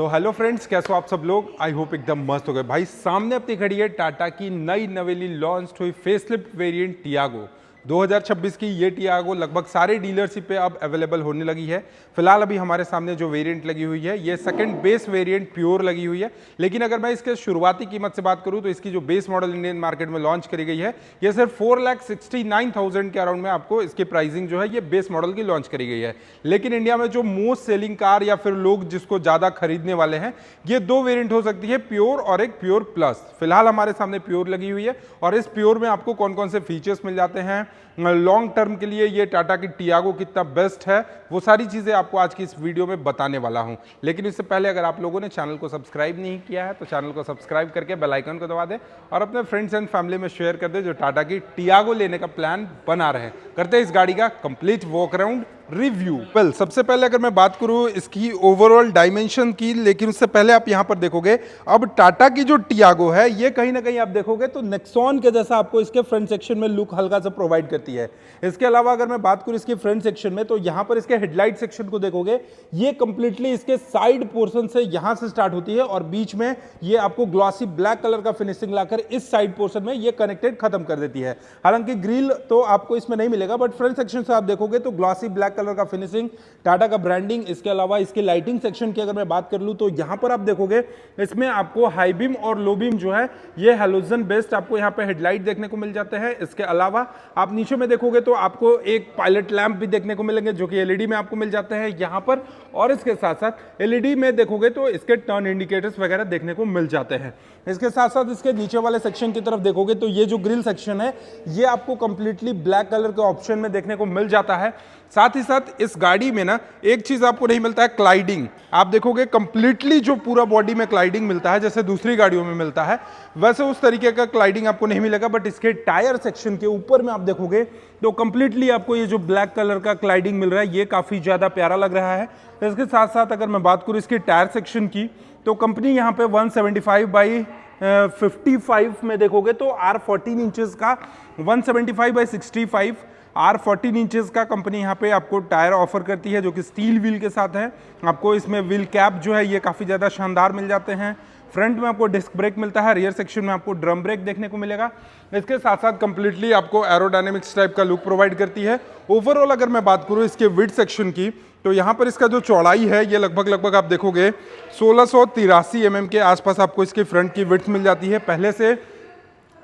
तो hello friends, कैसे हो आप सब लोग। आई होप एकदम मस्त हो गए भाई। सामने अपनी खड़ी है टाटा की नई नवेली लॉन्च हुई फेसलिफ्ट वेरिएंट टियागो 2026 की। ये टियागो लगभग सारे डीलरशिप पे अब अवेलेबल होने लगी है। फिलहाल अभी हमारे सामने जो वेरिएंट लगी हुई है ये सेकंड बेस वेरिएंट प्योर लगी हुई है। लेकिन अगर मैं इसके शुरुआती कीमत से बात करूं तो इसकी जो बेस मॉडल इंडियन मार्केट में लॉन्च करी गई है ये सिर्फ 4,69,000 के अराउंड में आपको इसकी प्राइसिंग जो है ये बेस मॉडल की लॉन्च करी गई है। लेकिन इंडिया में जो मोस्ट सेलिंग कार या फिर लोग जिसको ज्यादा खरीदने वाले हैं ये दो वेरिएंट हो सकती है, प्योर और एक प्योर प्लस। फिलहाल हमारे सामने प्योर लगी हुई है और इस प्योर में आपको कौन कौन से फीचर्स मिल जाते हैं, लॉन्ग टर्म के लिए ये टाटा की टियागो कितना बेस्ट है, वो सारी चीजें आपको आज की इस वीडियो में बताने वाला हूं। लेकिन इससे पहले अगर आप लोगों ने चैनल को सब्सक्राइब नहीं किया है तो चैनल को सब्सक्राइब करके बेल आइकन को दबा दें और अपने फ्रेंड्स एंड फैमिली में शेयर कर दें जो टाटा की टियागो लेने का प्लान बना रहे हैं। करते हैं इस गाड़ी का complete walk around review. Well, सबसे पहले अगर मैं बात करूं इसकी ओवरऑल डायमेंशन की, लेकिन उससे पहले आप यहां पर देखोगे अब टाटा की जो टियागो है ये कहीं ना कहीं आप देखोगे तो नेक्सॉन के जैसा आपको इसके फ्रंट सेक्शन में लुक हल्का सा प्रोवाइड करती है। इसके अलावा अगर मैं बात करूं इसके फ्रंट सेक्शन में तो यहां पर इसके हेडलाइट सेक्शन को देखोगे ये कंप्लीटली इसके साइड पोर्शन से यहां से स्टार्ट होती है और बीच में ये आपको ग्लॉसी ब्लैक कलर का फिनिशिंग लाकर इस साइड पोर्शन में ये कनेक्टेड खत्म कर देती है। हालांकि ग्रिल तो आपको इसमें नहीं मिलेगा बट फ्रंट सेक्शन से आप देखोगे तो ग्लॉसी ब्लैक कलर का फिनिशिंग, टाटा का ब्रांडिंग। इसके अलावा इसके लाइटिंग सेक्शन की अगर मैं बात कर लूं तो यहां पर आप देखोगे इसमें आपको हाई बीम और लो बीम जो है ये हैलोजन बेस्ड आपको यहां पे हेडलाइट देखने को मिल जाते हैं। इसके अलावा आप नीचे में देखोगे तो आपको एक पायलट लैंप भी देखने को मिलेंगे जो कि एलईडी में आपको मिल जाते हैं यहां पर, और इसके साथ साथ एलईडी में देखोगे तो इसके टर्न इंडिकेटर्स वगैरह देखने को मिल जाते हैं। इसके साथ साथ इसके नीचे वाले सेक्शन की तरफ देखोगे तो ये जो ग्रिल सेक्शन है ये आपको कंप्लीटली ब्लैक कलर के ऑप्शन में देखने को मिल जाता है। साथ ही साथ इस गाड़ी में ना एक चीज आपको नहीं मिलता है, क्लाइडिंग। आप देखोगे कंप्लीटली जो पूरा बॉडी में क्लाइडिंग मिलता है जैसे दूसरी गाड़ियों में मिलता है वैसे उस तरीके का क्लाइडिंग आपको नहीं मिलेगा। बट इसके टायर सेक्शन के ऊपर में आप देखोगे तो कंप्लीटली आपको ये जो ब्लैक कलर का क्लाइडिंग मिल रहा है ये काफी ज्यादा प्यारा लग रहा है। इसके साथ साथ अगर मैं बात करूं इसके टायर सेक्शन की तो कंपनी यहाँ पे 175 बाई 55 में देखोगे तो R14 इंचेस का 175 बाई 65 R14 इंचेस का कंपनी यहाँ पे आपको टायर ऑफर करती है जो कि स्टील व्हील के साथ है। आपको इसमें व्हील कैप जो है ये काफ़ी ज़्यादा शानदार मिल जाते हैं। फ्रंट में आपको डिस्क ब्रेक मिलता है, रियर सेक्शन में आपको ड्रम ब्रेक देखने को मिलेगा। इसके साथ साथ कंप्लीटली आपको एरोडायनेमिक्स टाइप का लुक प्रोवाइड करती है। ओवरऑल अगर मैं बात करूँ इसके विड्थ सेक्शन की तो यहाँ पर इसका जो चौड़ाई है ये लगभग आप देखोगे 1683 mm के आसपास आपको इसकी फ्रंट की विड्थ मिल जाती है। पहले से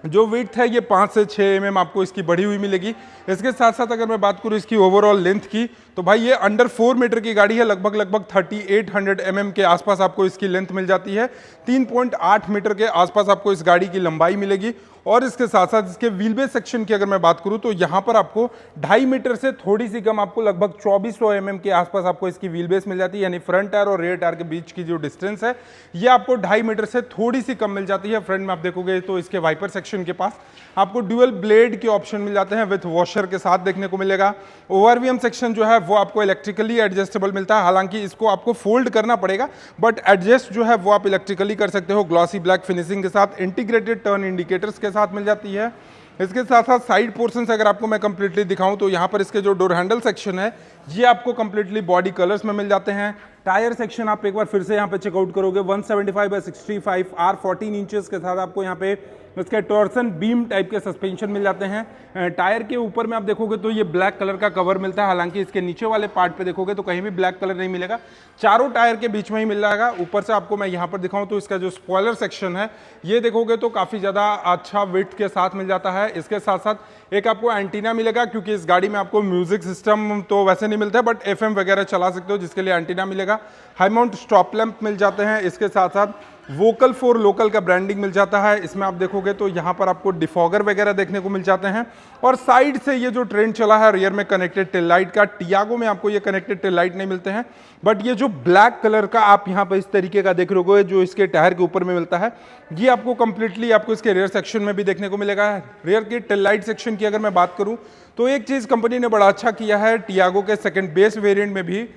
जो विड्थ है ये 5 से 6 mm आपको इसकी बढ़ी हुई मिलेगी। इसके साथ साथ अगर मैं बात करूँ इसकी ओवरऑल लेंथ की तो भाई ये अंडर 4 मीटर की गाड़ी है। लगभग 3800 mm के आसपास आपको इसकी लेंथ मिल जाती है। 3.8 मीटर के आसपास आपको इस गाड़ी की लंबाई मिलेगी। और इसके साथ साथ इसके व्हील बेस सेक्शन की अगर मैं बात करूं तो यहां पर आपको 2.5 मीटर से थोड़ी सी कम आपको लगभग 2400 mm के आसपास आपको इसकी व्हील बेस मिल जाती है। यानी फ्रंट टायर और रियर टायर के बीच की जो डिस्टेंस है ये आपको 2.5 मीटर से थोड़ी सी कम मिल जाती है। फ्रंट में आप देखोगे तो इसके वाइपर सेक्शन के पास आपको ड्यूअल ब्लेड के ऑप्शन मिल जाते हैं विथ वॉशर के साथ देखने को मिलेगा। ओवरवीएम सेक्शन जो है वो आपको इलेक्ट्रिकली एडजस्टेबल मिलता है। हालांकि इसको आपको फोल्ड करना पड़ेगा बट एडजस्ट जो है वो आप इलेक्ट्रिकली कर सकते हो। ग्लॉसी ब्लैक फिनिशिंग के साथ इंटीग्रेटेड टर्न इंडिकेटर्स के साथ मिल जाती है। इसके साथ साथ साइड पोर्शन से अगर आपको मैं कंप्लीटली दिखाऊं तो यहाँ पर इसके जो डोर हैंडल सेक्शन है ये आपको कंप्लीटली बॉडी कलर्स में मिल जाते हैं। टायर सेक्शन आप एक बार फिर से यहाँ पे चेकआउट करोगे 175 बाई 65 R14 इंचेस के साथ आपको यहाँ पे इसके टॉर्सन बीम टाइप के सस्पेंशन मिल जाते हैं। टायर के ऊपर में आप देखोगे तो ये ब्लैक कलर का कवर मिलता है। हालांकि इसके नीचे वाले पार्ट पे देखोगे तो कहीं भी ब्लैक कलर नहीं मिलेगा, चारों टायर के बीच में ही मिल जाएगा। ऊपर से आपको मैं यहाँ पर दिखाऊं तो इसका जो स्पॉइलर सेक्शन है ये देखोगे तो काफी ज्यादा अच्छा विड्थ के साथ मिल जाता है। इसके साथ साथ एक आपको एंटीना मिलेगा क्योंकि इस गाड़ी में आपको म्यूजिक सिस्टम तो वैसे नहीं मिलता है बट FM वगैरह चला सकते हो जिसके लिए एंटीना मिलेगा। हाई माउंट स्टॉप लैंप मिल जाते हैं। इसके साथ साथ वोकल फॉर लोकल का ब्रांडिंग मिल जाता है। इसमें आप देखोगे तो यहाँ पर आपको डिफॉगर वगैरह देखने को मिल जाते हैं। और साइड से ये जो ट्रेंड चला है रियर में कनेक्टेड टेल लाइट का, टियागो में आपको ये कनेक्टेड टेल लाइट नहीं मिलते हैं बट ये जो ब्लैक कलर का आप यहाँ पर इस तरीके का देख रहे हो जो इसके टायर के ऊपर में मिलता है ये आपको कंप्लीटली आपको इसके रियर सेक्शन में भी देखने को मिलेगा। रियर की टेल लाइट सेक्शन की अगर मैं बात करूँ तो एक चीज कंपनी ने बड़ा अच्छा किया है, टियागो के सेकेंड बेस वेरिएंट में भी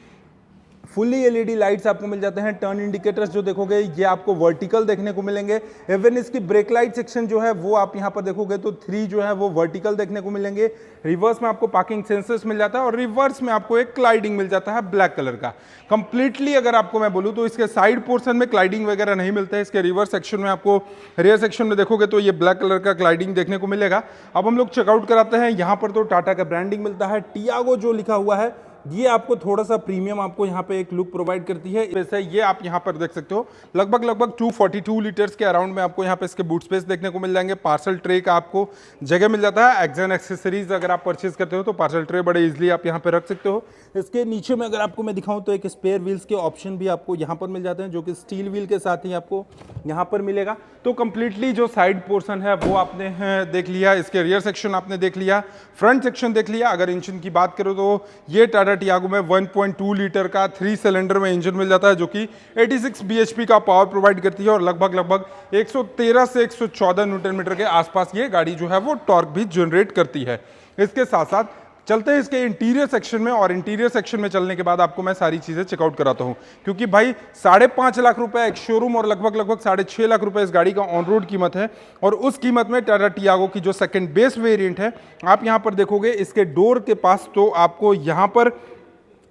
फुल्ली एलईडी लाइट्स आपको मिल जाते हैं। टर्न इंडिकेटर्स जो देखोगे ये आपको वर्टिकल देखने को मिलेंगे। इवन इसकी ब्रेक लाइट सेक्शन जो है वो आप यहां पर देखोगे तो 3 जो है वो वर्टिकल देखने को मिलेंगे। रिवर्स में आपको पार्किंग सेंसर्स मिल जाता है और रिवर्स में आपको एक क्लाइडिंग मिल जाता है ब्लैक कलर का। कंप्लीटली अगर आपको मैं बोलूं तो इसके साइड पोर्शन में क्लाइडिंग वगैरह नहीं मिलता है। इसके रिवर्स सेक्शन में आपको रियर सेक्शन में देखोगे तो ये ब्लैक कलर का क्लाइडिंग देखने को मिलेगा। अब हम लोग चेकआउट कराते हैं। यहां पर तो टाटा का ब्रांडिंग मिलता है। टियागो जो लिखा हुआ है ये आपको थोड़ा सा प्रीमियम आपको यहाँ पे एक लुक प्रोवाइड करती है। वैसे ये आप यहाँ पर देख सकते हो लगभग 242 लीटर्स के अराउंड में आपको यहाँ पे इसके बूट स्पेस देखने को मिल जाएंगे। पार्सल ट्रे का आपको जगह मिल जाता है। एक्जन एक्सेसरीज अगर आप परचेज करते हो तो पार्सल ट्रे बड़े इजीली आप यहाँ पे रख सकते हो। इसके नीचे में अगर आपको मैं दिखाऊं तो एक स्पेयर व्हील्स के ऑप्शन भी आपको यहाँ पर मिल जाते हैं जो कि स्टील व्हील के साथ ही आपको यहाँ पर मिलेगा। तो कंप्लीटली जो साइड पोर्शन है वो आपने देख लिया। इसके रियर सेक्शन आपने देख लिया, फ्रंट सेक्शन देख लिया। अगर इंजन की बात करो तो ये टाटा टियागो में 1.2 लीटर का 3 सिलेंडर में इंजन मिल जाता है जो कि 86 bhp का पावर प्रोवाइड करती है और लगभग 113 से 114 न्यूटन मीटर के आसपास ये गाड़ी जो है वो टॉर्क भी जनरेट करती है। इसके साथ साथ चलते हैं इसके इंटीरियर सेक्शन में और इंटीरियर सेक्शन में चलने के बाद आपको मैं सारी चीजें चेकआउट कराता हूं, क्योंकि भाई 5.5 लाख रुपए एक शोरूम और लगभग 6.5 लाख रुपए इस गाड़ी का ऑन रोड कीमत है। और उस कीमत में टाटा टियागो की जो सेकंड बेस वेरिएंट है आप यहां पर देखोगे इसके डोर के पास तो आपको यहां पर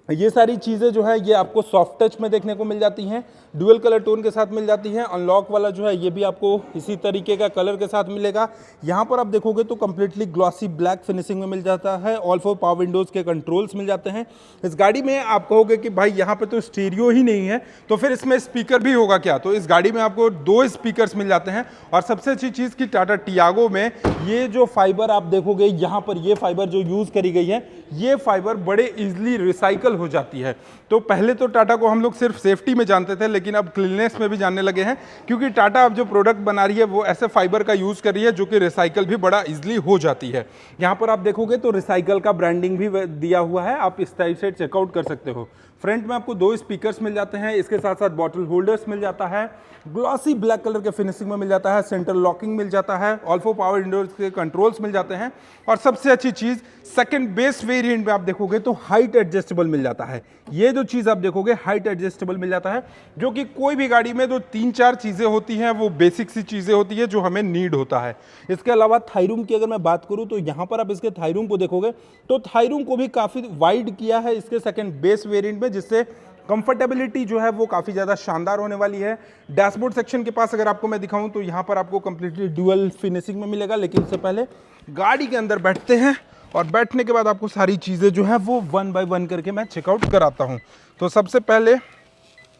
ये सारी चीज़ें जो है ये आपको सॉफ्ट टच में देखने को मिल जाती हैं, डुअल कलर टोन के साथ मिल जाती हैं। अनलॉक वाला जो है ये भी आपको इसी तरीके का कलर के साथ मिलेगा। यहाँ पर आप देखोगे तो कंप्लीटली ग्लॉसी ब्लैक फिनिशिंग में मिल जाता है। ऑल 4 पावर विंडोज़ के कंट्रोल्स मिल जाते हैं। इस गाड़ी में आप कहोगे कि भाई यहाँ पे तो स्टीरियो ही नहीं है तो फिर इसमें स्पीकर भी होगा क्या? तो इस गाड़ी में आपको 2 स्पीकर्स मिल जाते हैं। और सबसे अच्छी चीज़ कि टाटा टियागो में ये जो फाइबर आप देखोगे यहाँ पर ये फाइबर जो यूज़ करी गई है ये फाइबर बड़े ईजिली रिसाइकल हो जाती है। तो पहले तो टाटा को हम लोग सिर्फ सेफ्टी में जानते थे लेकिन अब क्लीननेस में भी जानने लगे हैं, क्योंकि टाटा अब जो प्रोडक्ट बना रही है वो ऐसे फाइबर का यूज कर रही है जो कि रिसाइकल भी बड़ा इजीली हो जाती है। यहाँ पर आप देखोगे तो रिसाइकल का ब्रांडिंग भी दिया हुआ है, आप इस टाइप से चेकआउट कर सकते हो। फ्रंट में आपको 2 स्पीकर्स मिल जाते हैं, इसके साथ साथ बॉटल होल्डर्स मिल जाता है, ग्लॉसी ब्लैक कलर के फिनिशिंग में मिल जाता है, सेंटर लॉकिंग मिल जाता है, ऑल 4 पावर विंडोज के कंट्रोल्स मिल जाते हैं। और सबसे अच्छी चीज सेकंड बेस वेरिएंट में आप देखोगे तो हाइट एडजस्टेबल मिल जाता है। ये जो चीज आप देखोगे हाइट एडजस्टेबल मिल जाता है, जो कि कोई भी गाड़ी में जो 3-4 चीजें होती हैं वो बेसिक सी चीजें होती है जो हमें नीड होता है। इसके अलावा थाई रूम की अगर मैं बात करूं तो यहां पर आप इसके थाई रूम को देखोगे तो थाई रूम को भी काफी वाइड किया है इसके सेकंड बेस वेरिएंट में, जिससे कंफर्टेबिलिटी जो है वो काफी ज्यादा शानदार होने वाली है। डैशबोर्ड सेक्शन के पास अगर आपको मैं दिखाऊं तो यहां पर आपको कंप्लीटली डुअल फिनिशिंग में मिलेगा। लेकिन इससे पहले गाड़ी के अंदर बैठते हैं और बैठने के बाद आपको सारी चीजें जो है वो 1 बाय 1 करके मैं चेकआउट कराता हूं। तो सबसे पहले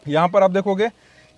यहां पर आप देखोगे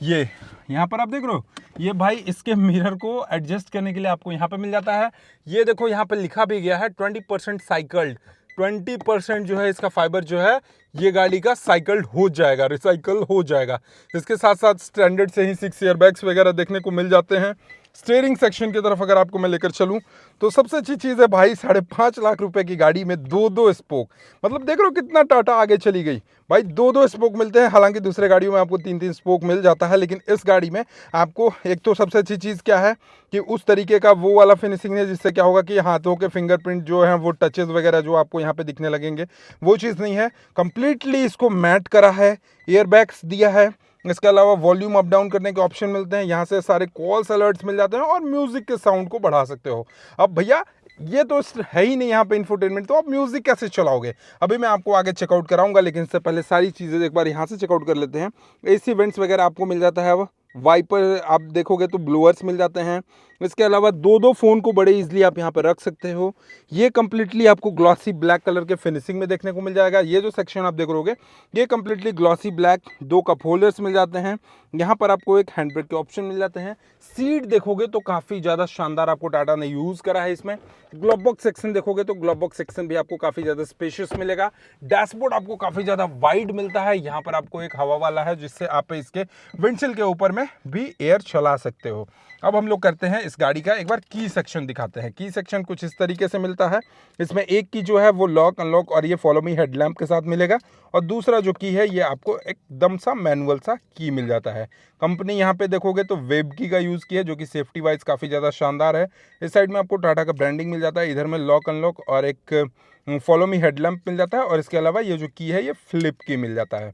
ये यहाँ पर आप देख रहे हो ये भाई इसके मिरर को एडजस्ट करने के लिए आपको यहाँ पे मिल जाता है। ये देखो यहाँ पे लिखा भी गया है 20% साइकिल्ड, 20% जो है इसका फाइबर जो है ये गाड़ी का साइकिल्ड हो जाएगा, रिसाइकल हो जाएगा। इसके साथ साथ स्टैंडर्ड से ही 6 एयरबैग्स वगैरह देखने को मिल जाते हैं। स्टीयरिंग सेक्शन की तरफ अगर आपको मैं लेकर चलूं तो सबसे अच्छी चीज़ है भाई 5.5 लाख रुपए की गाड़ी में 2 स्पोक, मतलब देख रहे हो कितना टाटा आगे चली गई भाई। 2 स्पोक मिलते हैं, हालांकि दूसरे गाड़ियों में आपको 3 स्पोक मिल जाता है, लेकिन इस गाड़ी में आपको एक तो सबसे अच्छी चीज़ क्या है कि उस तरीके का वो वाला फिनिशिंग है जिससे क्या होगा कि हाथों के फिंगरप्रिंट जो है वो टचेस वगैरह जो आपको यहाँ पे दिखने लगेंगे वो चीज़ नहीं है। कंप्लीटली इसको मैट करा है, एयरबैग्स दिया है। इसके अलावा वॉल्यूम अप डाउन करने के ऑप्शन मिलते हैं, यहाँ से सारे कॉल्स अलर्ट्स मिल जाते हैं और म्यूजिक के साउंड को बढ़ा सकते हो। अब भैया ये तो है ही नहीं यहाँ पे इंफोटेनमेंट, तो आप म्यूजिक कैसे चलाओगे? अभी मैं आपको आगे चेकआउट कराऊंगा, लेकिन इससे पहले सारी चीज़ें एक बार यहाँ से चेकआउट कर लेते हैं। एसी वेंट्स वगैरह आपको मिल जाता है, वाइपर आप देखोगे तो ब्लोअर्स मिल जाते हैं। इसके अलावा 2 फ़ोन को बड़े इजीली आप यहाँ पर रख सकते हो। ये कंप्लीटली आपको ग्लॉसी ब्लैक कलर के फिनिशिंग में देखने को मिल जाएगा। ये जो सेक्शन आप देख रहोगे ये completely glossy black, 2 cup holders मिल जाते हैं। यहाँ पर आपको एक हैंड ब्रेक के ऑप्शन मिल जाते हैं। सीट देखोगे तो काफ़ी ज़्यादा शानदार आपको टाटा ने यूज़ करा है इसमें। ग्लोब बॉक्स सेक्शन देखोगे तो ग्लोब बॉक्स सेक्शन भी आपको काफ़ी ज़्यादा स्पेशियस मिलेगा। डैशबोर्ड आपको काफ़ी ज़्यादा वाइड मिलता है। यहाँ पर आपको एक हवा वाला है जिससे आप इसके विंडशील्ड के ऊपर में भी एयर चला सकते हो। अब हम लोग करते हैं इस गाड़ी का एक बार की सेक्शन दिखाते हैं। की सेक्शन कुछ इस तरीके से मिलता है। इसमें एक की जो है वो लॉक अनलॉक और ये फॉलो मी हेडलैम्प के साथ मिलेगा, और दूसरा जो की है ये आपको एकदम सा मैनुअल सा की मिल जाता है। कंपनी यहाँ पे देखोगे तो वेब की का यूज़ की है जो कि सेफ्टी वाइज काफ़ी ज़्यादा शानदार है। इस साइड में आपको टाटा का ब्रांडिंग मिल जाता है, इधर में लॉक अनलॉक और एक फॉलो मी हेडलैम्प मिल जाता है, और इसके अलावा ये जो की है ये फ्लिप की मिल जाता है।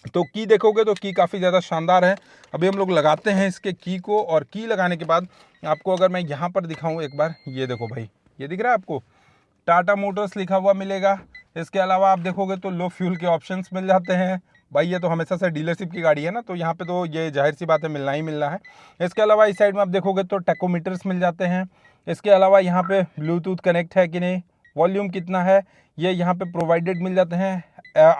तो की देखोगे तो की काफ़ी ज़्यादा शानदार है। अभी हम लोग लगाते हैं इसके की को, और की लगाने के बाद आपको अगर मैं यहाँ पर दिखाऊँ एक बार, ये देखो भाई, ये दिख रहा है आपको, टाटा मोटर्स लिखा हुआ मिलेगा। इसके अलावा आप देखोगे तो लो फ्यूल के ऑप्शंस मिल जाते हैं। भाई ये तो हमेशा से डीलरशिप की गाड़ी है ना, तो यहाँ पे तो ये जाहिर सी बात है मिलना ही मिलना है। इसके अलावा इस साइड में आप देखोगे तो टैकोमीटर्स मिल जाते हैं। इसके अलावा यहाँ पे ब्लूटूथ कनेक्ट है कि नहीं, वॉल्यूम कितना है, ये यहाँ पे प्रोवाइडेड मिल जाते हैं।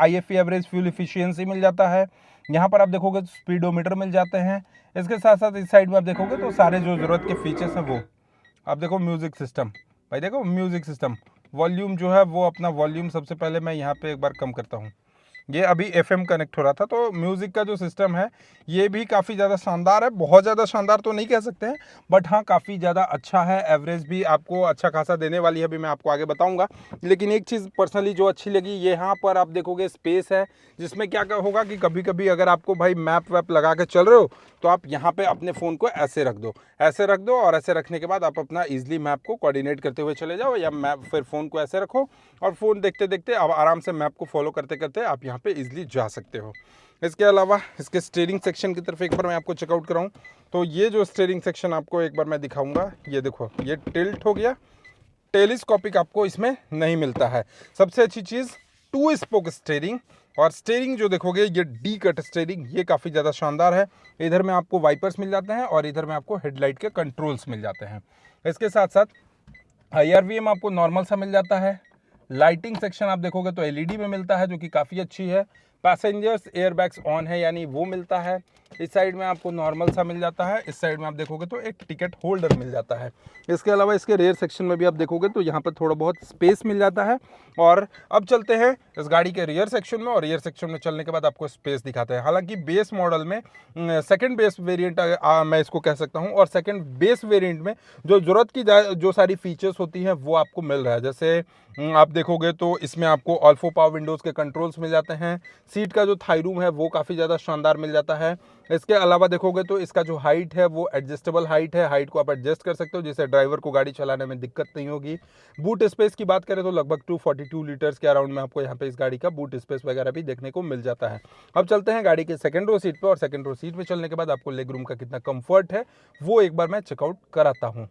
IFE एवरेज फ्यूल इफिशियंसी मिल जाता है। यहाँ पर आप देखोगे तो स्पीडोमीटर मिल जाते हैं। इसके साथ साथ इस साइड में आप देखोगे तो सारे जो ज़रूरत के फीचर्स हैं वो आप देखो। म्यूज़िक सिस्टम, भाई देखो म्यूज़िक सिस्टम, वॉल्यूम जो है वो अपना वॉल्यूम सबसे पहले मैं यहाँ पे एक बार कम करता हूँ। ये अभी FM कनेक्ट हो रहा था, तो म्यूज़िक का जो सिस्टम है ये भी काफ़ी ज़्यादा शानदार है। बहुत ज़्यादा शानदार तो नहीं कह सकते हैं, बट हाँ काफ़ी ज़्यादा अच्छा है। एवरेज भी आपको अच्छा खासा देने वाली है, अभी मैं आपको आगे बताऊंगा। लेकिन एक चीज़ पर्सनली जो अच्छी लगी, यहाँ पर आप देखोगे स्पेस है, जिसमें क्या होगा कि कभी कभी अगर आपको भाई मैप वैप लगा के चल रहे हो तो आप यहाँ पे अपने फ़ोन को ऐसे रख दो, ऐसे रख दो, और ऐसे रखने के बाद आप अपना ईजिली मैप को कोऑर्डिनेट करते हुए चले जाओ, या मैप फिर फ़ोन को ऐसे रखो और फ़ोन देखते देखते अब आराम से मैप को फॉलो करते करते आप यहाँ पे इजीली जा सकते हो। इसके अलावा इसके स्टीयरिंग सेक्शन की तरफ एक बार मैं आपको चेकआउट कराऊँ तो ये जो स्टीयरिंग सेक्शन आपको एक बार मैं दिखाऊंगा, ये देखो ये टिल्ट हो गया। टेलीस्कोपिक आपको इसमें नहीं मिलता है। सबसे अच्छी चीज़ 2 स्पोक स्टीयरिंग, और स्टीयरिंग जो देखोगे ये डी कट स्टीयरिंग, ये काफ़ी ज़्यादा शानदार है। इधर में आपको वाइपर्स मिल जाते हैं और इधर में आपको हेडलाइट के कंट्रोल्स मिल जाते हैं। इसके साथ साथ IRVM आपको नॉर्मल सा मिल जाता है। लाइटिंग सेक्शन आप देखोगे तो LED में मिलता है, जो कि काफ़ी अच्छी है। पैसेंजर्स एयरबैग्स ऑन है यानी वो मिलता है। इस साइड में आपको नॉर्मल सा मिल जाता है। इस साइड में आप देखोगे तो एक टिकट होल्डर मिल जाता है। इसके अलावा इसके रेयर सेक्शन में भी आप देखोगे तो यहाँ पर थोड़ा बहुत स्पेस मिल जाता है। और अब चलते हैं इस गाड़ी के रियर सेक्शन में, और रियर सेक्शन में चलने के बाद आपको स्पेस दिखाते हैं। हालांकि बेस मॉडल में सेकंड बेस वेरिएंट मैं इसको कह सकता हूँ, और सेकंड बेस वेरिएंट में जो ज़रूरत की जो सारी फीचर्स होती हैं वो आपको मिल रहा है। जैसे आप देखोगे तो इसमें आपको ऑल्फो पावर विंडोज़ के कंट्रोल्स मिल जाते हैं। सीट का जो थाई रूम है वो काफ़ी ज़्यादा शानदार मिल जाता है। इसके अलावा देखोगे तो इसका जो हाइट है वो एडजस्टेबल हाइट है, हाइट को आप एडजस्ट कर सकते हो जिससे ड्राइवर को गाड़ी चलाने में दिक्कत नहीं होगी। बूट स्पेस की बात करें तो लगभग 242 लीटर्स के अराउंड में आपको यहाँ पे इस गाड़ी का बूट स्पेस वगैरह भी देखने को मिल जाता है। अब चलते हैं गाड़ी के सेकंड रो सीट पे, और सेकंड रो सीट पे चलने के बाद आपको लेग रूम का कितना कंफर्ट है वो एक बार मैं चेकआउट कराता हूँ।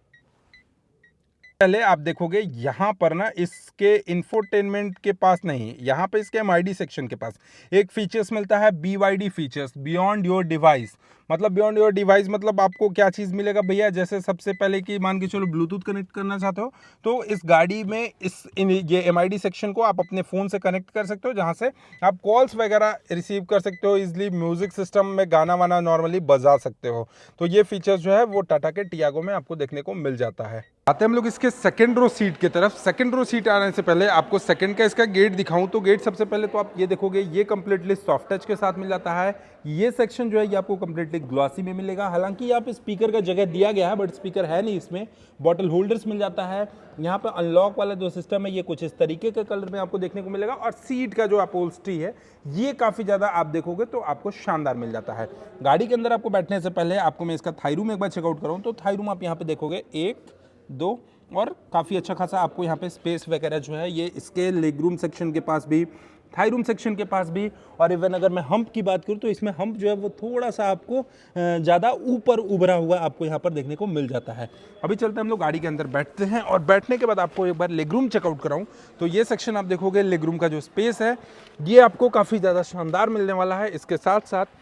पहले आप देखोगे यहाँ पर ना इसके इंफोटेनमेंट के पास नहीं, यहाँ पे इसके MID सेक्शन के पास एक फीचर्स मिलता है BYD features, beyond your device. मतलब बियॉन्ड योर डिवाइस मतलब आपको क्या चीज़ मिलेगा भैया, जैसे सबसे पहले कि मान के चलो ब्लूटूथ कनेक्ट करना चाहते हो तो इस गाड़ी में ये MID सेक्शन को आप अपने फ़ोन से कनेक्ट कर सकते हो, जहाँ से आप कॉल्स वगैरह रिसीव कर सकते हो इजीली। म्यूज़िक सिस्टम में गाना वाना नॉर्मली बजा सकते हो। तो ये फीचर्स जो है वो टाटा के टियागो में आपको देखने को मिल जाता है। आते हैं हम लोग इसके सेकंड रो सीट की तरफ। सेकंड रो सीट आने से पहले आपको सेकंड का इसका गेट दिखाऊं तो गेट सबसे पहले तो आप ये देखोगे ये कंप्लीटली सॉफ्ट टच के साथ मिल जाता है। ये सेक्शन जो है ये आपको कंप्लीटली ग्लॉसी में मिलेगा। हालांकि यहाँ पे स्पीकर का जगह दिया गया है बट स्पीकर है नहीं इसमें। बॉटल होल्डर्स मिल जाता है। यहाँ पे अनलॉक वाला जो सिस्टम है ये कुछ इस तरीके के कलर में आपको देखने को मिलेगा, और सीट का जो अपहोल्स्ट्री है ये काफ़ी ज़्यादा आप देखोगे तो आपको शानदार मिल जाता है। गाड़ी के अंदर आपको बैठने से पहले आपको मैं इसका थाई रूम एक बार चेकआउट करूँ तो थाई रूम आप यहाँ पे देखोगे 1 2 और काफ़ी अच्छा खासा आपको यहाँ पे स्पेस वगैरह जो है ये इसके लेग रूम सेक्शन के पास भी, थाई रूम सेक्शन के पास भी। और इवन अगर मैं हम्प की बात करूँ तो इसमें हम्प जो है वो थोड़ा सा आपको ज़्यादा ऊपर उभरा हुआ आपको यहाँ पर देखने को मिल जाता है। अभी चलते हैं हम लोग गाड़ी के अंदर बैठते हैं, और बैठने के बाद आपको एक बार लेग रूम चेकआउट कराऊँ तो ये सेक्शन आप देखोगे लेग रूम का जो स्पेस है ये आपको काफ़ी ज़्यादा शानदार मिलने वाला है। इसके साथ साथ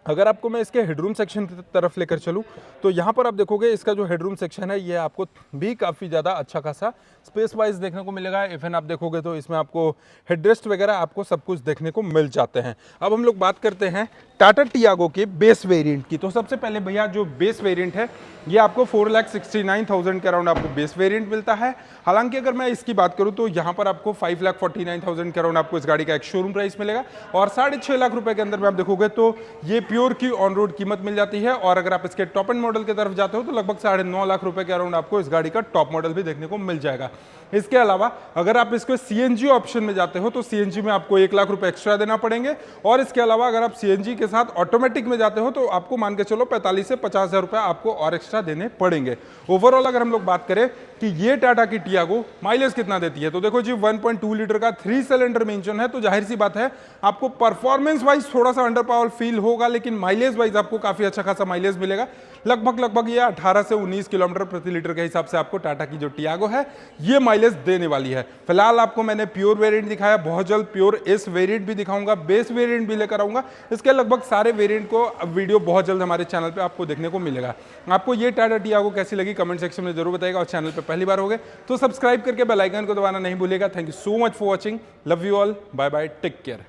अगर आपको मैं इसके हेडरूम सेक्शन की तरफ लेकर चलूँ तो यहाँ पर आप देखोगे इसका जो हेडरूम सेक्शन है ये आपको भी काफ़ी ज़्यादा अच्छा खासा स्पेस वाइज देखने को मिलेगा। इवन आप देखोगे तो इसमें आपको हेडरेस्ट वगैरह आपको सब कुछ देखने को मिल जाते हैं। अब हम लोग बात करते हैं टाटा टियागो के बेस वेरिएंट की। तो सबसे पहले भैया जो बेस वेरिएंट है ये आपको 4,69,000 के अराउंड आपको बेस वेरिएंट मिलता है। हालांकि अगर मैं इसकी बात करूं तो यहाँ पर आपको 5,49,000 के अराउंड आपको इस गाड़ी का एक शोरूम प्राइस मिलेगा, और 6.5 लाख रुपए के अंदर में आप देखोगे तो ये प्योर की ऑन रोड कीमत मिल जाती है। और अगर आप इसके टॉप एंड मॉडल की तरफ जाते हो तो लगभग 9.5 लाख रुपए के अराउंड आपको इस गाड़ी का टॉप मॉडल भी देखने को मिल जाएगा। इसके अलावा अगर आप इसको CNG ऑप्शन में जाते हो तो CNG में आपको 1 लाख रुपए एक्स्ट्रा देना पड़ेंगे, और इसके अलावा अगर आप CNG के साथ ऑटोमेटिक में जाते हो तो आपको मान के चलो 45 से 50,000 रुपए आपको और एक्स्ट्रा देने पड़ेंगे। ओवरऑल अगर हम लोग बात करें कि ये टाटा की टियागो माइलेज कितना देती है, तो देखो जी 1.2 लीटर का 3 सिलेंडर में इंजन है, तो जाहिर सी बात है आपको परफॉर्मेंस वाइज थोड़ा सा अंडर पावर फील होगा, लेकिन माइलेज वाइज आपको काफी अच्छा खासा माइलेज मिलेगा। लगभग ये 18 से 19 किलोमीटर प्रति लीटर के हिसाब से आपको टाटा की जो टियागो है ये माइलेज देने वाली है। फिलहाल आपको मैंने प्योर वेरिएंट दिखाया, बहुत जल्द प्योर एस वेरिएंट भी दिखाऊंगा, बेस वेरिएंट भी लेकर आऊंगा। इसके लगभग सारे वेरिएंट को वीडियो बहुत जल्द हमारे चैनल पे आपको देखने को मिलेगा। आपको ये टाटा टियागो कैसी लगी कमेंट सेक्शन में जरूर बताइएगा, और चैनल पे पहली बार हो गए तो सब्सक्राइब करके बेल आइकन को दबाना नहीं भूलिएगा। Thank you so much for watching, love you all, bye bye, take care.